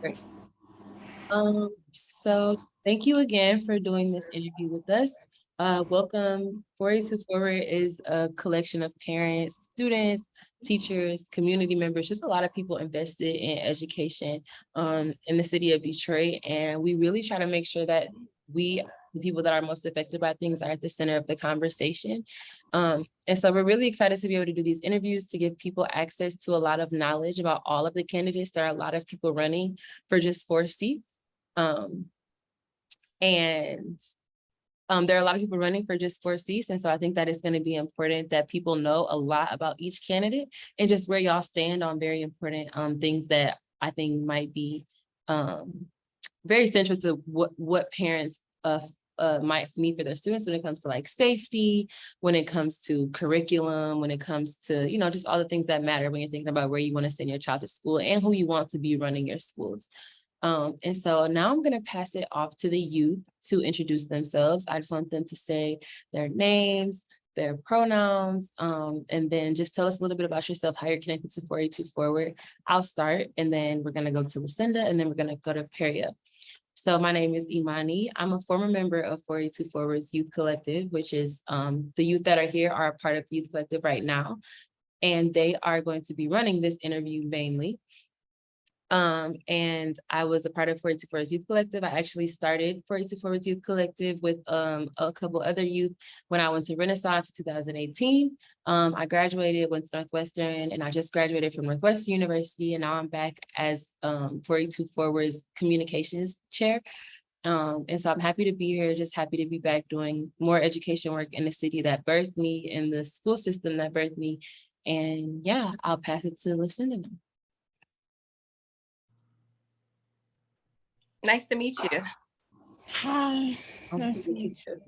Great. So thank you again for doing this interview with us. Welcome. 482 Forward is a collection of parents, students, teachers, community members, just a lot of people invested in education in the city of Detroit. And we really try to make sure that the people that are most affected by things are at the center of the conversation. And so we're really excited to be able to do these interviews to give people access to a lot of knowledge about all of the candidates. There are a lot of people running for just 4 seats. There are a lot of people running for just 4 seats. And so I think that it's going to be important that people know a lot about each candidate and just where y'all stand on very important things that I think might be very central to what parents might need for their students when it comes to like safety, when it comes to curriculum, when it comes to, just all the things that matter when you're thinking about where you want to send your child to school and who you want to be running your schools. And so now I'm going to pass it off to the youth to introduce themselves. I just want them to say their names, their pronouns, and then just tell us a little bit about yourself, how you're connected to 482 Forward. I'll start, and then we're going to go to Lucinda, and then we're going to go to Peria. So my name is Imani. I'm a former member of 482 Forward's Youth Collective, which is the youth that are here are a part of the Youth Collective right now, and they are going to be running this interview mainly. And I was a part of 482 Forward's Youth Collective. I actually started 482 Forward's Youth Collective with a couple other youth when I went to Renaissance in 2018. I graduated, went to Northwestern, and I just graduated from Northwestern University, and now I'm back as 482 Forward's communications chair. And so I'm happy to be here, just happy to be back doing more education work in the city that birthed me, in the school system that birthed me. And yeah, I'll pass it to Lucinda now. Nice to meet you. Hi, nice to meet you.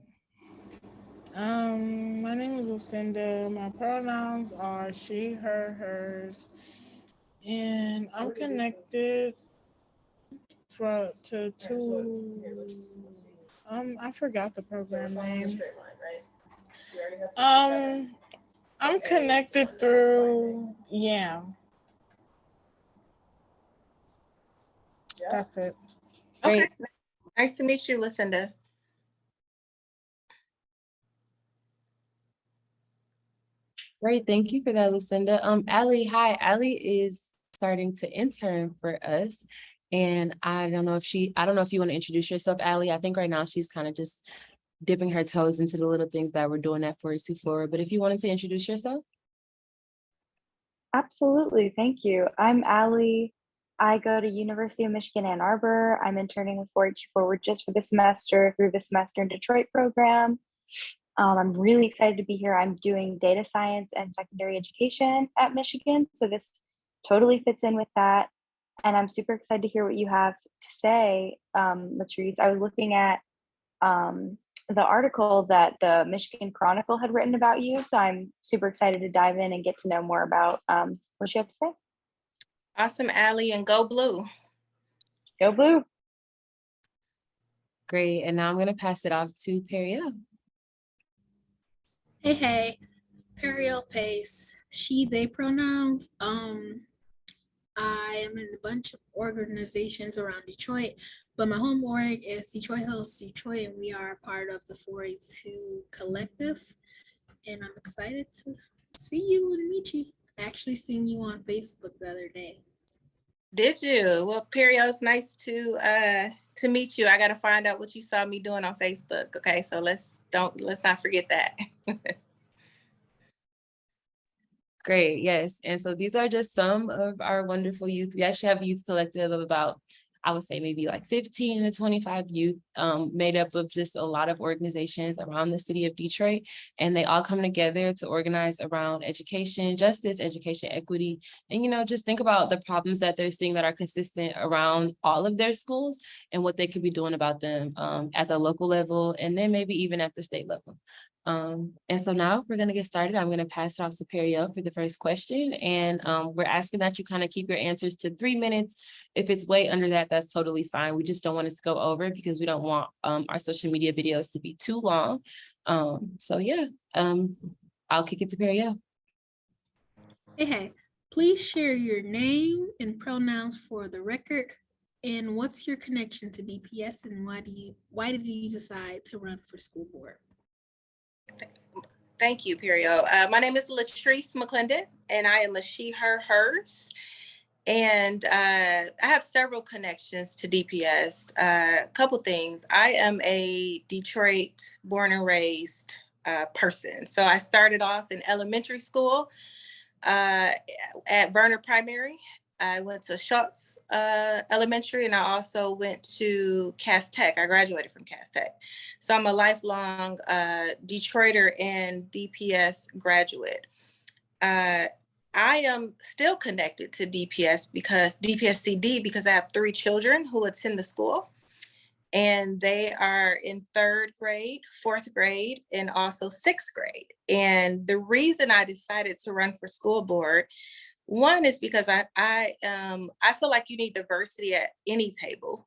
My name is Lucinda. My pronouns are she, her, hers, and I'm connected to I forgot the program name. I'm connected through That's it. Okay. Nice to meet you, Lucinda. Great, thank you for that, Lucinda. Allie, hi. Allie is starting to intern for us. And I don't know if you want to introduce yourself, Allie. I think right now she's kind of just dipping her toes into the little things that we're doing at 482 Forward. But if you wanted to introduce yourself. Absolutely, thank you. I'm Allie. I go to University of Michigan, Ann Arbor. I'm interning with 482 Forward just for the semester through the Semester in Detroit program. I'm really excited to be here. I'm doing data science and secondary education at Michigan, so this totally fits in with that. And I'm super excited to hear what you have to say, Latrice. I was looking at the article that the Michigan Chronicle had written about you, so I'm super excited to dive in and get to know more about what you have to say. Awesome, Allie, and go blue. Go blue. Great, and now I'm going to pass it off to Periel. Hey, Periel Pace, she, they pronouns. I am in a bunch of organizations around Detroit, but my home org is Detroit Hills Detroit, and we are part of the 482 Collective. And I'm excited to see you and meet you. I actually seen you on Facebook the other day. Did you? Well, Periel, it's nice to meet you. I got to find out what you saw me doing on Facebook. Okay, so let's not forget that. Great, yes. And so these are just some of our wonderful youth. We actually have a youth collective of about, I would say maybe like 15 to 25 youth, made up of just a lot of organizations around the city of Detroit. And they all come together to organize around education, justice, education equity, and just think about the problems that they're seeing that are consistent around all of their schools and what they could be doing about them at the local level, and then maybe even at the state level. And so now we're going to get started. I'm going to pass it off to Periel for the first question. And we're asking that you kind of keep your answers to 3 minutes. If it's way under that, that's totally fine. We just don't want it to go over because we don't want our social media videos to be too long. So yeah, I'll kick it to Periel. Hey, please share your name and pronouns for the record. And what's your connection to DPS, and why did you decide to run for school board? Thank you, Perio. My name is Latrice McClendon, and I am a she, her, hers. And I have several connections to DPS. A couple things. I am a Detroit born and raised person. So I started off in elementary school at Verner Primary. I went to Schultz Elementary, and I also went to Cass Tech. I graduated from Cass Tech. So I'm a lifelong Detroiter and DPS graduate. I am still connected to DPS because DPSCD, because I have 3 children who attend the school, and they are in 3rd grade, 4th grade, and also 6th grade. And the reason I decided to run for school board, one is because I feel like you need diversity at any table.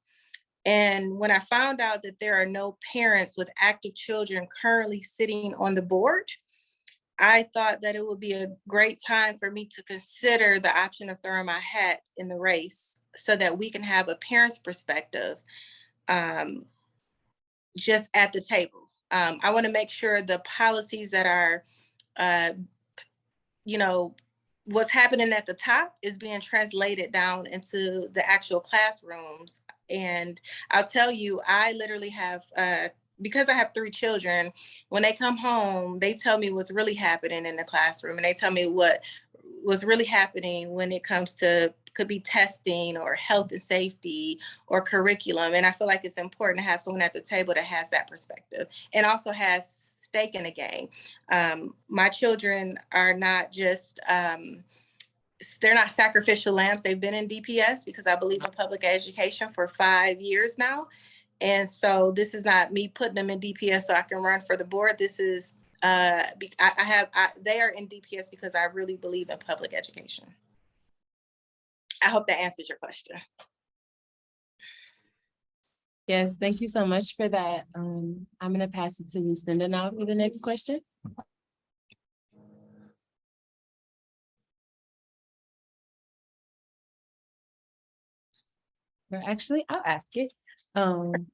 And when I found out that there are no parents with active children currently sitting on the board, I thought that it would be a great time for me to consider the option of throwing my hat in the race so that we can have a parent's perspective just at the table. I want to make sure the policies that are, what's happening at the top is being translated down into the actual classrooms. And I'll tell you, I literally have, because I have 3 children, when they come home, they tell me what's really happening in the classroom. And they tell me what was really happening when it comes to, could be testing or health and safety or curriculum. And I feel like it's important to have someone at the table that has that perspective and also has stake in the game. My children are not just, they're not sacrificial lambs. They've been in DPS because I believe in public education for 5 years now. And so this is not me putting them in DPS so I can run for the board. This is, they are in DPS because I really believe in public education. I hope that answers your question. Yes, thank you so much for that. I'm going to pass it to Lucinda now for the next question. Or actually, I'll ask it. And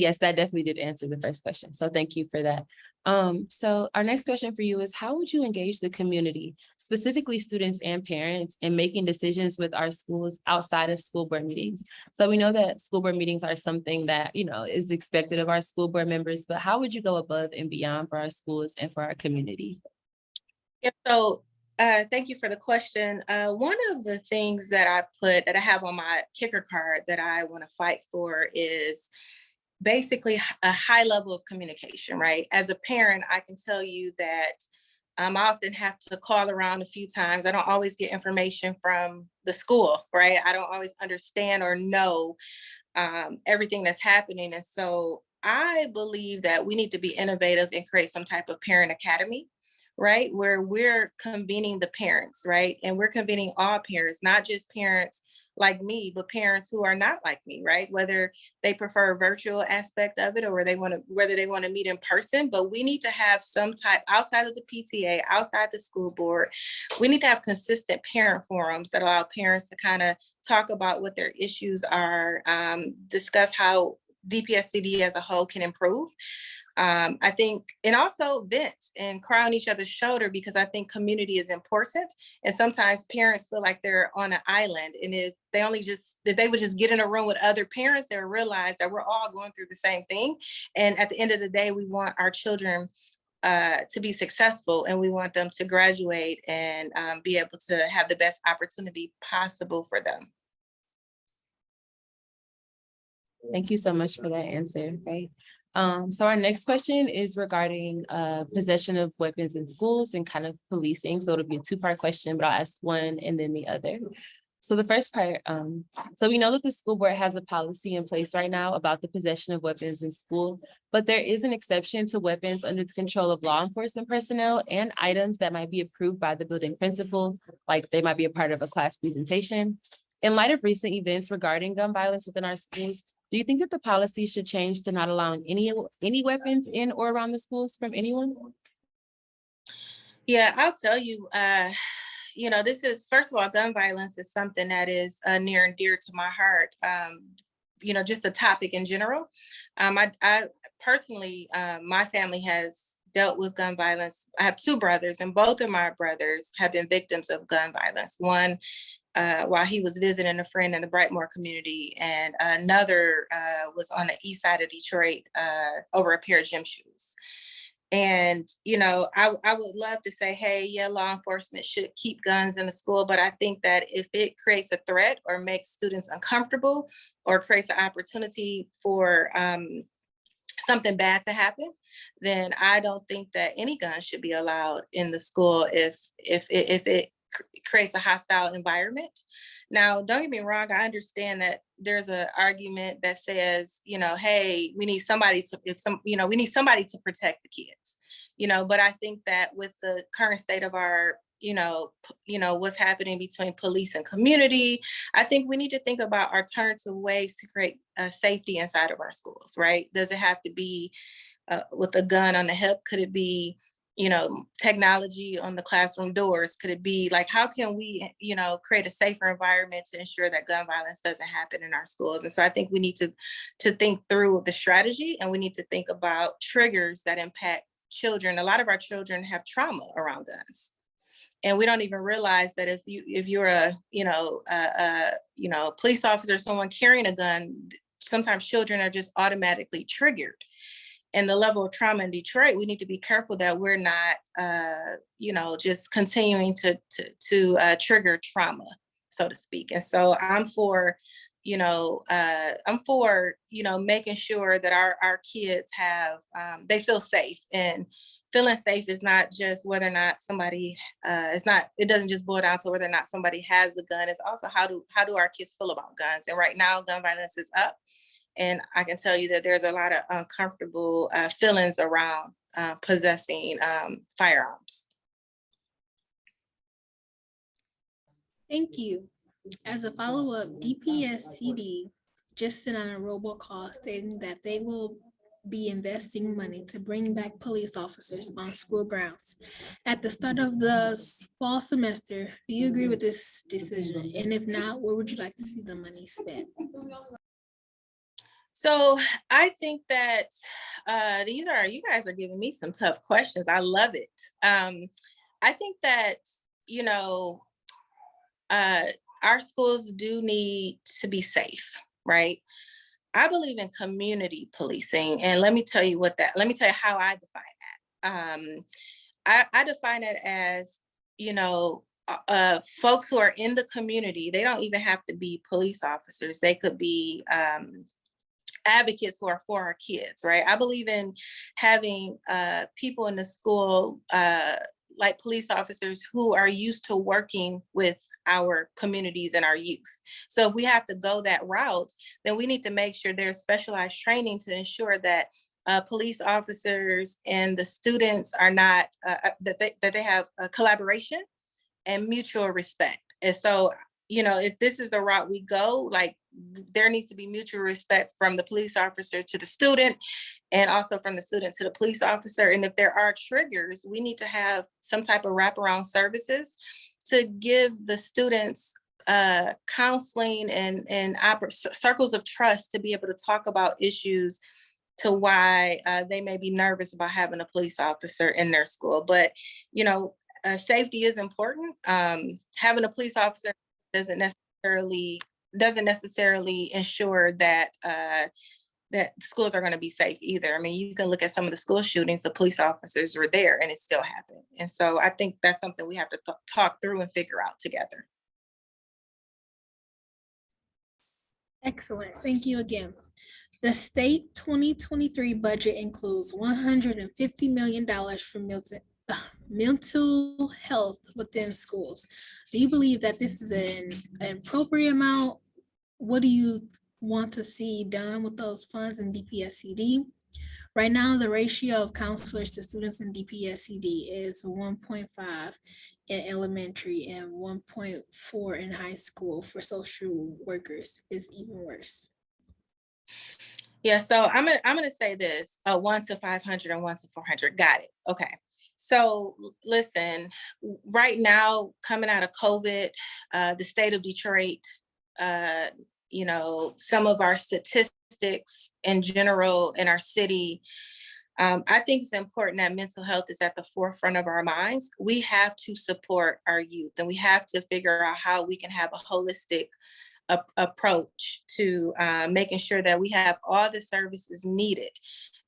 yes, that definitely did answer the first question. So thank you for that. So our next question for you is, how would you engage the community, specifically students and parents, in making decisions with our schools outside of school board meetings? So we know that school board meetings are something that, is expected of our school board members, but how would you go above and beyond for our schools and for our community? Yeah, so thank you for the question. One of the things that I have on my kicker card that I want to fight for is basically a high level of communication, right? As a parent, I can tell you that I often have to call around a few times. I don't always get information from the school, right? I don't always understand or know everything that's happening. And so I believe that we need to be innovative and create some type of parent academy, right? Where we're convening the parents, right? And we're convening all parents, not just parents like me, but parents who are not like me, right? Whether they prefer a virtual aspect of it or whether they want to meet in person, but we need to have some type outside of the PTA, outside the school board. We need to have consistent parent forums that allow parents to kind of talk about what their issues are, discuss how DPSCD as a whole can improve. I think, and also vent and cry on each other's shoulder, because I think community is important. And sometimes parents feel like they're on an island. And if they would just get in a room with other parents, they would realize that we're all going through the same thing. And at the end of the day, we want our children to be successful, and we want them to graduate and be able to have the best opportunity possible for them. Thank you so much for that answer. Right. So our next question is regarding possession of weapons in schools and kind of policing. So it'll be a 2-part question, but I'll ask one and then the other. So the first part, so we know that the school board has a policy in place right now about the possession of weapons in school, but there is an exception to weapons under the control of law enforcement personnel and items that might be approved by the building principal, like they might be a part of a class presentation. In light of recent events regarding gun violence within our schools, do you think that the policy should change to not allowing any weapons in or around the schools from anyone? Yeah, I'll tell you, this is, first of all, gun violence is something that is near and dear to my heart. Just the topic in general. I personally, my family has dealt with gun violence. I have two brothers, and both of my brothers have been victims of gun violence. One while he was visiting a friend in the Brightmoor community, and another was on the east side of Detroit over a pair of gym shoes. And, I would love to say, hey, yeah, law enforcement should keep guns in the school. But I think that if it creates a threat or makes students uncomfortable or creates an opportunity for something bad to happen, then I don't think that any gun should be allowed in the school if it creates a hostile environment. Now, don't get me wrong, I understand that there's an argument that says, hey, we need somebody to protect the kids, but I think that with the current state of our, what's happening between police and community, I think we need to think about alternative ways to create safety inside of our schools, right? Does it have to be with a gun on the hip? Could it be technology on the classroom doors? Could it be like, how can we, create a safer environment to ensure that gun violence doesn't happen in our schools? And so I think we need to think through the strategy, and we need to think about triggers that impact children. A lot of our children have trauma around guns, and we don't even realize that if you're a police officer, someone carrying a gun, sometimes children are just automatically triggered. And the level of trauma in Detroit, we need to be careful that we're not, just continuing to trigger trauma, so to speak. And so I'm for, making sure that our kids have, they feel safe. And feeling safe is not just whether or not somebody, it doesn't just boil down to whether or not somebody has a gun. It's also how do our kids feel about guns? And right now, gun violence is up. And I can tell you that there's a lot of uncomfortable feelings around possessing firearms. Thank you. As a follow-up, DPSCD just sent out a robocall stating that they will be investing money to bring back police officers on school grounds. At the start of the fall semester, do you agree with this decision? And if not, where would you like to see the money spent? So I think that you guys are giving me some tough questions. I love it. I think that, our schools do need to be safe, right? I believe in community policing. And let me tell you how I define that. I define it as, folks who are in the community. They don't even have to be police officers. They could be advocates who are for our kids, right? I believe in having people in the school, like police officers, who are used to working with our communities and our youth. So if we have to go that route, then we need to make sure there's specialized training to ensure that police officers and the students are not, that they have a collaboration and mutual respect. And so, if this is the route we go, like, there needs to be mutual respect from the police officer to the student, and also from the student to the police officer. And if there are triggers, we need to have some type of wraparound services to give the students counseling and circles of trust to be able to talk about issues, to why they may be nervous about having a police officer in their school. But, safety is important. Having a police officer doesn't necessarily ensure that that schools are going to be safe either. I mean, you can look at some of the school shootings, the police officers were there and it still happened. And so I think that's something we have to talk through and figure out together. Excellent. Thank you again. The state 2023 budget includes $150 million for mental health within schools. Do you believe that this is an appropriate amount? What do you want to see done with those funds in DPSCD? Right now, the ratio of counselors to students in DPSCD is 1.5 in elementary and 1.4 in high school. For social workers, is even worse. Yeah, so I'm gonna say this: 1 to 500 and 1 to 400. Got it. Okay. So listen, right now, coming out of COVID, the state of Detroit, some of our statistics in general in our city, I think it's important that mental health is at the forefront of our minds. We have to support our youth, and we have to figure out how we can have a holistic approach to making sure that we have all the services needed.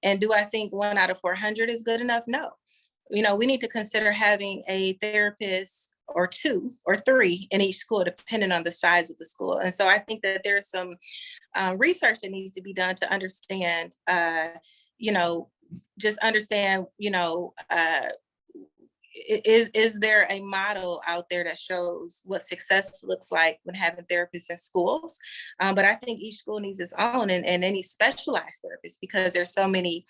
And do I think 1 out of 400 is good enough? No. We need to consider having a therapist or 2 or 3 in each school, depending on the size of the school. And so I think that there's some research that needs to be done to understand, just understand, is there a model out there that shows what success looks like when having therapists in schools? But I think each school needs its own, and any specialized therapists, because there's so many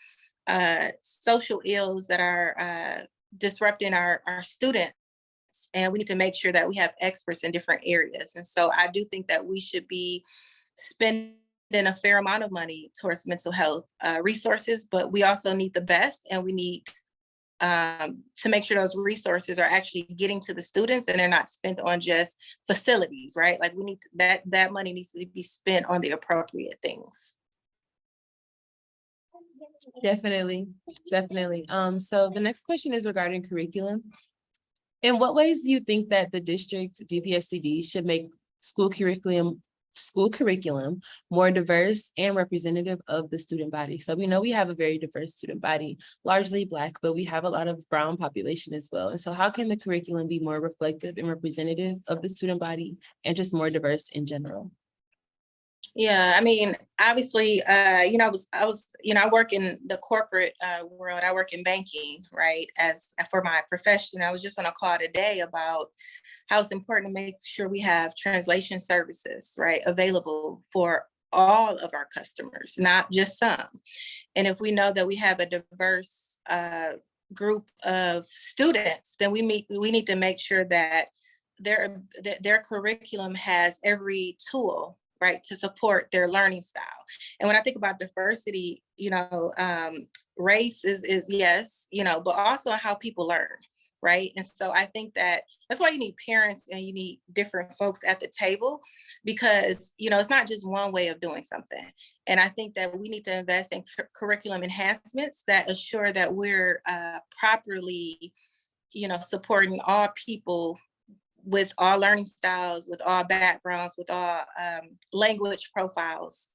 social ills that are disrupting our students, and we need to make sure that we have experts in different areas. And so I do think that we should be spending a fair amount of money towards mental health resources, but we also need the best, and we need to make sure those resources are actually getting to the students and they're not spent on just facilities, right? Like we need that money needs to be spent on the appropriate things. Definitely. So the next question is regarding curriculum. In what ways do you think that the district DPSCD should make school curriculum more diverse and representative of the student body? So we know we have a very diverse student body, largely Black, but we have a lot of brown population as well. And so how can the curriculum be more reflective and representative of the student body and just more diverse in general? Yeah, I mean, obviously, I work in the corporate world. I work in banking, right? As for my profession, I was just on a call today about how it's important to make sure we have translation services, right, available for all of our customers, not just some. And if we know that we have a diverse group of students, then we need to make sure that their curriculum has every tool, right, to support their learning style. And when I think about diversity, race is yes, but also how people learn, right? And so I think that's why you need parents and you need different folks at the table, because, it's not just one way of doing something. And I think that we need to invest in curriculum enhancements that assure that we're properly, supporting all people with all learning styles, with all backgrounds, with all language profiles.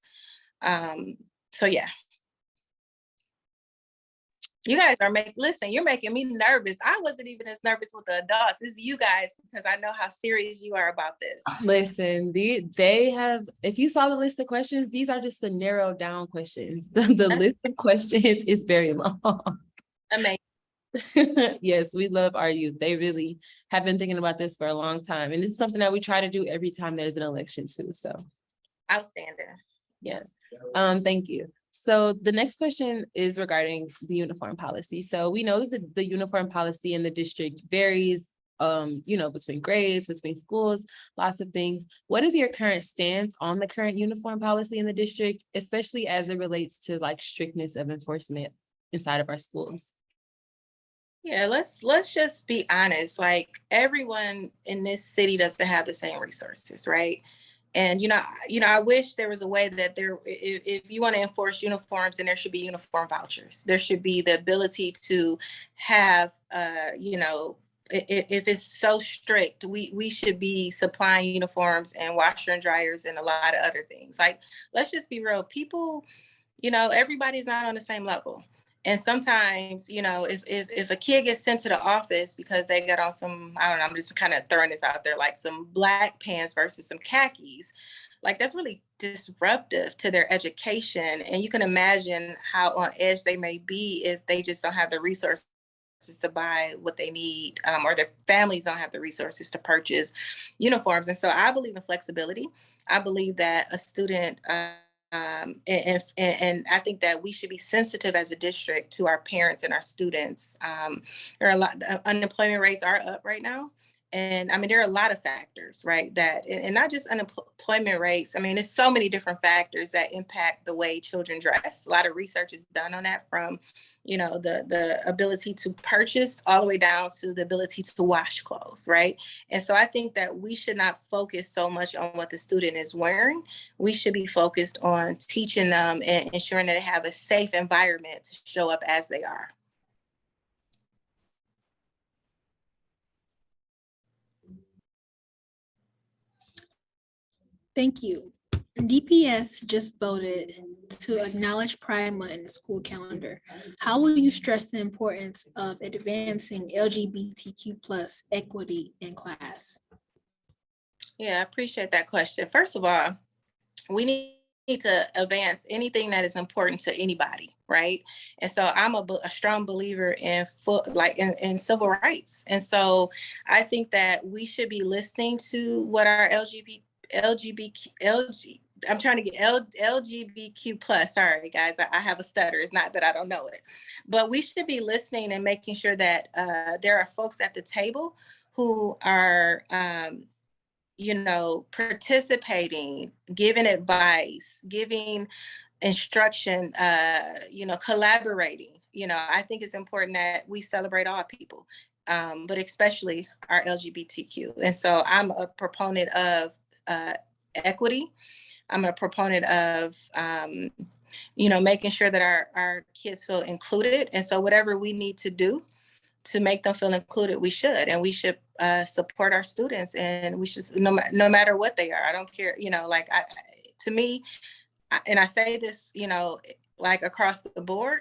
So yeah. You guys are you're making me nervous. I wasn't even as nervous with the adults. It's you guys, because I know how serious you are about this. Listen, they have, if you saw the list of questions, these are just the narrowed down questions. The list of questions is very long. Amazing. Yes, we love our youth. They really have been thinking about this for a long time. And this is something that we try to do every time there's an election too. So Outstanding. yes. Thank you. So the next question is regarding the uniform policy. So we know that the uniform policy in the district varies, between grades, between schools, lots of things. What is your current stance on the current uniform policy in the district, especially as it relates to like strictness of enforcement inside of our schools? Yeah, let's just be honest. Like, everyone in this city doesn't have the same resources, right? And I wish there was a way that if you want to enforce uniforms, then there should be uniform vouchers. There should be the ability to have, if it's so strict, we should be supplying uniforms and washer and dryers and a lot of other things. Like, let's just be real. People, everybody's not on the same level. And sometimes, if a kid gets sent to the office because they got on some, I don't know, I'm just kind of throwing this out there, like some black pants versus some khakis, like that's really disruptive to their education. And you can imagine how on edge they may be if they just don't have the resources to buy what they need, or their families don't have the resources to purchase uniforms. And so I believe in flexibility. I believe that a student, and I think that we should be sensitive as a district to our parents and our students. There are unemployment rates are up right now. And I mean, there are a lot of factors, right? That, and not just unemployment rates. I mean, there's so many different factors that impact the way children dress. A lot of research is done on that, from, you know, the ability to purchase all the way down to the ability to wash clothes, right? And so I think that we should not focus so much on what the student is wearing. We should be focused on teaching them and ensuring that they have a safe environment to show up as they are. Thank you. DPS just voted to acknowledge Pride Month in the school calendar. How will you stress the importance of advancing LGBTQ plus equity in class? Yeah, I appreciate that question. First of all, we need to advance anything that is important to anybody, right? And so I'm a strong believer in in civil rights. And so I think that we should be listening to what our LGBTQ plus, sorry guys, I have a stutter. It's not that I don't know it, but we should be listening and making sure that there are folks at the table who are you know, participating, giving advice, giving instruction, you know, collaborating. You know, I think it's important that we celebrate all people, but especially our LGBTQ. And so I'm a proponent of equity. I'm a proponent of, you know, making sure that our kids feel included. And so whatever we need to do to make them feel included, we should. And we should support our students, and we should, no matter what they are. I don't care, you know, like to me, and I say this, you know, like across the board,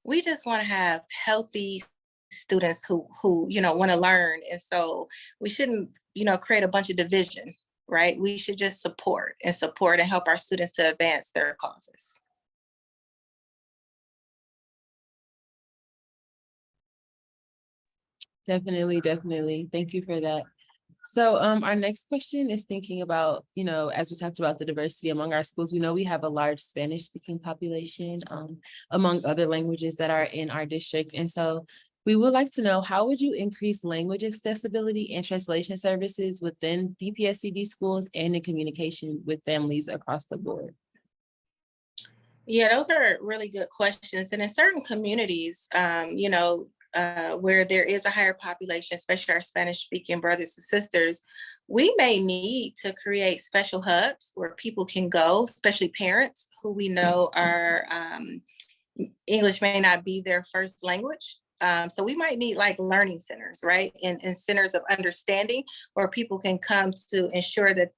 we just want to have healthy students who, you know, want to learn. And so we shouldn't, you know, create a bunch of division, right? We should just support and help our students to advance their causes. Definitely, definitely. Thank you for that. So our next question is thinking about, you know, as we talked about the diversity among our schools, we know we have a large Spanish speaking population among other languages that are in our district. And so we would like to know, how would you increase language accessibility and translation services within DPSCD schools and in communication with families across the board? Yeah, those are really good questions. And in certain communities, you know, where there is a higher population, especially our Spanish speaking brothers and sisters, we may need to create special hubs where people can go, especially parents who we know are English may not be their first language. So we might need like learning centers, right? And centers of understanding where people can come to ensure that,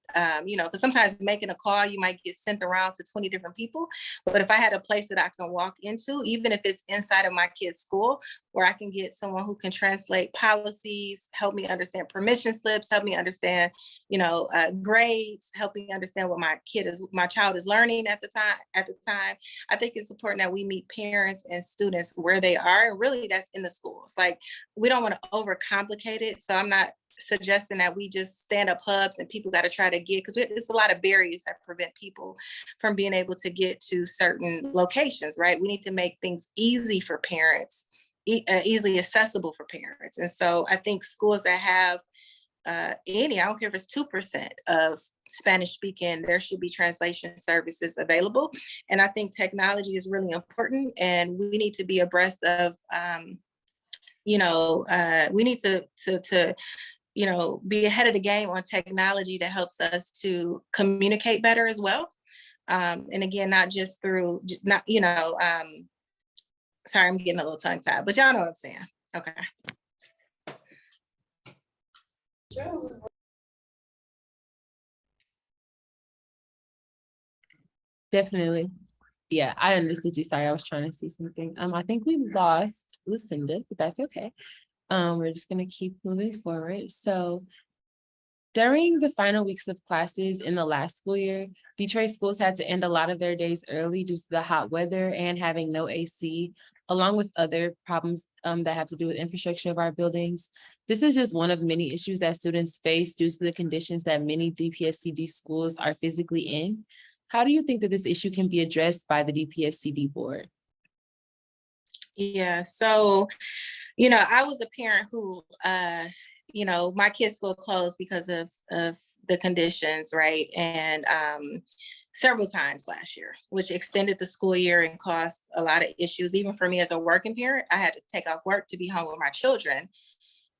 you know, because sometimes making a call, you might get sent around to 20 different people. But if I had a place that I can walk into, even if it's inside of my kid's school, where I can get someone who can translate policies, help me understand permission slips, help me understand, you know, grades, help me understand what my child is learning at the time. I think it's important that we meet parents and students where they are. And really that's in the schools. Like, we don't want to overcomplicate it. So I'm not suggesting that we just stand up hubs and people got to try to get, because there's a lot of barriers that prevent people from being able to get to certain locations, right? We need to make things easy for parents, easily accessible for parents. And so I think schools that have I don't care if it's 2% of Spanish speaking, there should be translation services available. And I think technology is really important, and we need to be abreast of, you know, we need to, you know, be ahead of the game on technology that helps us to communicate better as well. And again, not just through, you know, sorry, I'm getting a little tongue tied, but y'all know what I'm saying. Okay. Definitely. Yeah, I understood you. Sorry, I was trying to see something. I think we lost Lucinda, but that's okay. We're just gonna keep moving forward. So during the final weeks of classes in the last school year, Detroit schools had to end a lot of their days early due to the hot weather and having no AC, along with other problems that have to do with infrastructure of our buildings. This is just one of many issues that students face due to the conditions that many DPSCD schools are physically in. How do you think that this issue can be addressed by the DPSCD board? Yeah, so, you know, I was a parent who, you know, my kids' school closed because of the conditions, right? And several times last year, which extended the school year and caused a lot of issues. Even for me as a working parent, I had to take off work to be home with my children.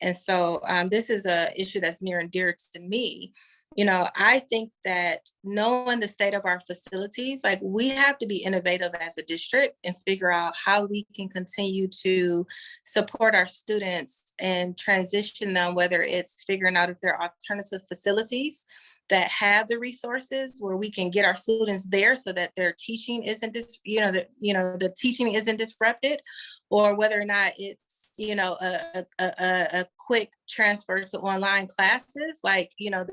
And so this is an issue that's near and dear to me. You know, I think that knowing the state of our facilities, like we have to be innovative as a district and figure out how we can continue to support our students and transition them, whether it's figuring out if there are alternative facilities that have the resources where we can get our students there so that their teaching isn't the teaching isn't disrupted, or whether or not it's, you know, a quick transfer to online classes. Like, you know,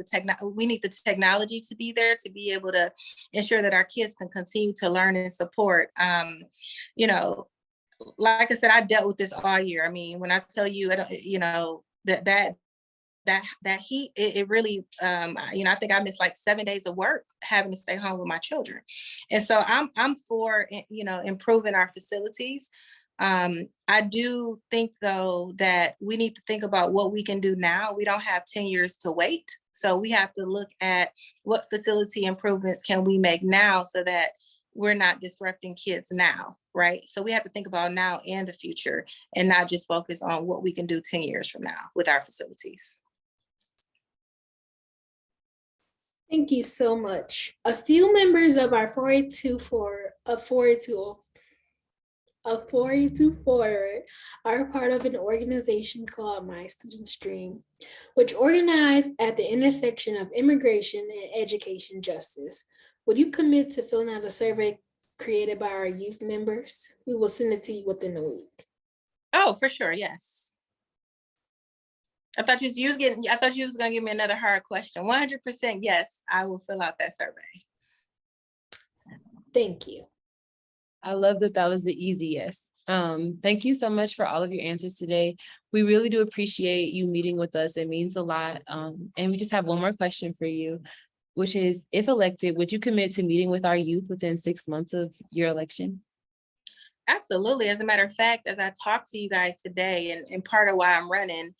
we need the technology to be there to be able to ensure that our kids can continue to learn and support. You know, like I said, I dealt with this all year. I mean, when I tell you, you know, that heat, it really, you know, I think I missed like 7 days of work having to stay home with my children. And so I'm for, you know, improving our facilities. I do think though that we need to think about what we can do now. We don't have 10 years to wait. So we have to look at what facility improvements can we make now so that we're not disrupting kids now, right? So we have to think about now and the future and not just focus on what we can do 10 years from now with our facilities. Thank you so much. A few members of our 482 are part of an organization called My Student's Dream, which organized at the intersection of immigration and education justice. Would you commit to filling out a survey created by our youth members? We will send it to you within a week. Oh, for sure, yes. I thought you was gonna give me another hard question. 100% yes, I will fill out that survey. Thank you. I love that that was the easy yes. Thank you so much for all of your answers today. We really do appreciate you meeting with us. It means a lot. And we just have one more question for you, which is, if elected, would you commit to meeting with our youth within 6 months of your election? Absolutely. As a matter of fact, as I talk to you guys today, and part of why I'm running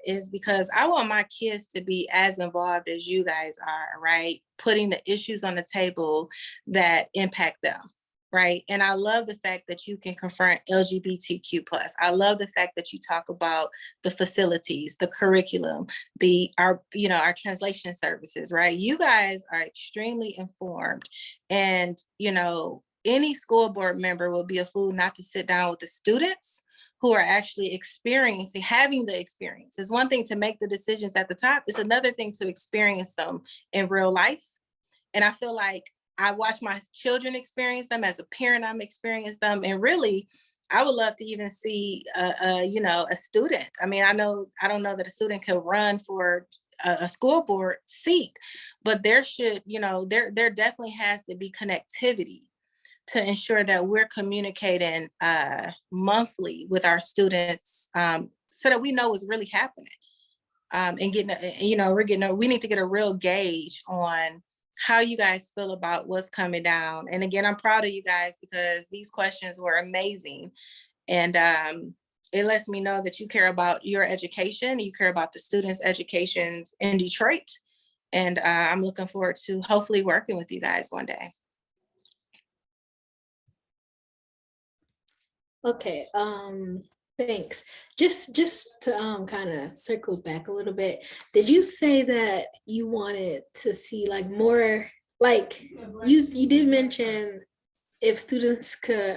is because I want my kids to be as involved as you guys are, right? Putting the issues on the table that impact them, right? And I love the fact that you can confront LGBTQ+. I love the fact that you talk about the facilities, the curriculum, our translation services, right? You guys are extremely informed, and, you know, any school board member will be a fool not to sit down with the students who are actually having the experience. It's one thing to make the decisions at the top. It's another thing to experience them in real life. And I feel like I watch my children experience them. As a parent, I'm experiencing them. And really, I would love to even see, a student. I mean, I don't know that a student could run for a school board seat, but there definitely has to be connectivity to ensure that we're communicating monthly with our students, so that we know what's really happening, and we need to get a real gauge on how you guys feel about what's coming down. And again, I'm proud of you guys because these questions were amazing, and it lets me know that you care about your education, you care about the students' educations in Detroit, and I'm looking forward to hopefully working with you guys one day. Okay, thanks. Just to kind of circle back a little bit, did you say that you wanted to see like more, like you did mention if students could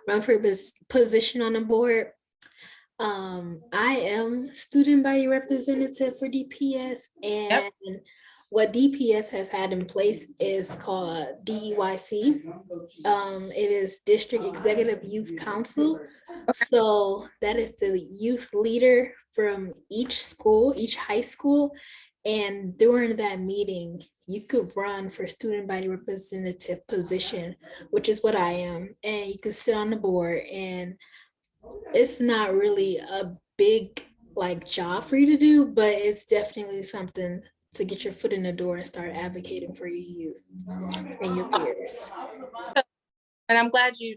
run for a position on the board? I am student body representative for DPS, and what DPS has had in place is called DEYC. It is District Executive Youth Council. So that is the youth leader from each school, each high school. And during that meeting, you could run for student body representative position, which is what I am. And you could sit on the board, and it's not really a big like job for you to do, but it's definitely something to get your foot in the door and start advocating for your youth and your peers. And I'm glad you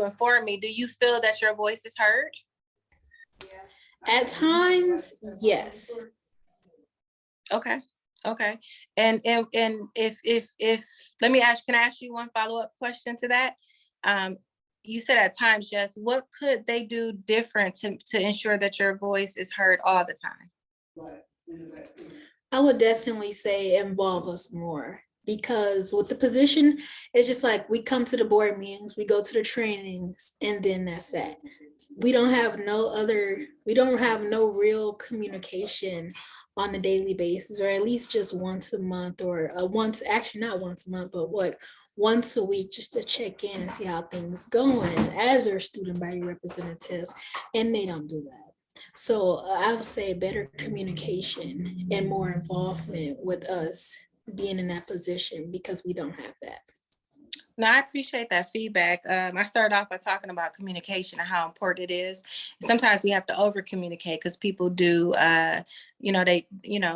informed me. Do you feel that your voice is heard? At times, yes. Okay. Okay. And if let me ask, can I ask you one follow-up question to that? You said at times, yes, what could they do different to ensure that your voice is heard all the time? I would definitely say involve us more, because with the position, it's just like we come to the board meetings, we go to the trainings, and then that's it. We don't have no real communication on a daily basis, or at least just once a month, or actually not once a month, but once a week, just to check in and see how things going as our student body representatives, and they don't do that. So I would say better communication and more involvement with us being in that position, because we don't have that. No, I appreciate that feedback. I started off by talking about communication and how important it is. Sometimes we have to over communicate because people do,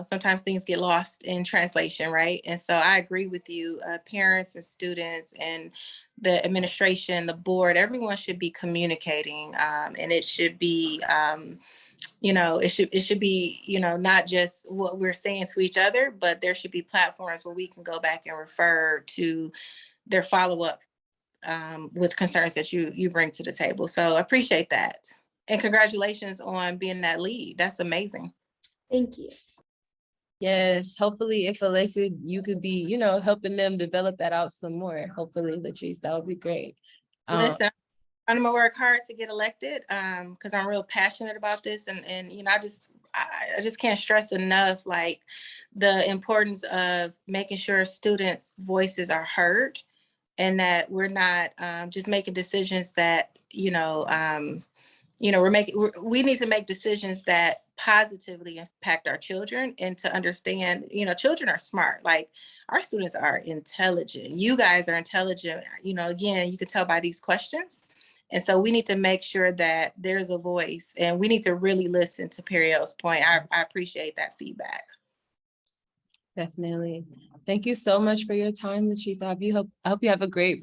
sometimes things get lost in translation, right? And so I agree with you, parents and students and the administration, the board, everyone should be communicating, and it should be, it should be, not just what we're saying to each other, but there should be platforms where we can go back and refer to their follow-up with concerns that you bring to the table. So I appreciate that. And congratulations on being that lead. That's amazing. Thank you. Yes, hopefully if elected, you could be, helping them develop that out some more. Hopefully, Latrice, that would be great. Listen, I'm gonna work hard to get elected because I'm real passionate about this. And I just can't stress enough, like, the importance of making sure students' voices are heard, and that we're not just making decisions that, we need to make decisions that positively impact our children, and to understand, children are smart. Like, our students are intelligent. You guys are intelligent. Again, you can tell by these questions. And so we need to make sure that there's a voice, and we need to really listen to Periel's point. I appreciate that feedback. Definitely. Thank you so much for your time, Latrice. I hope you have a great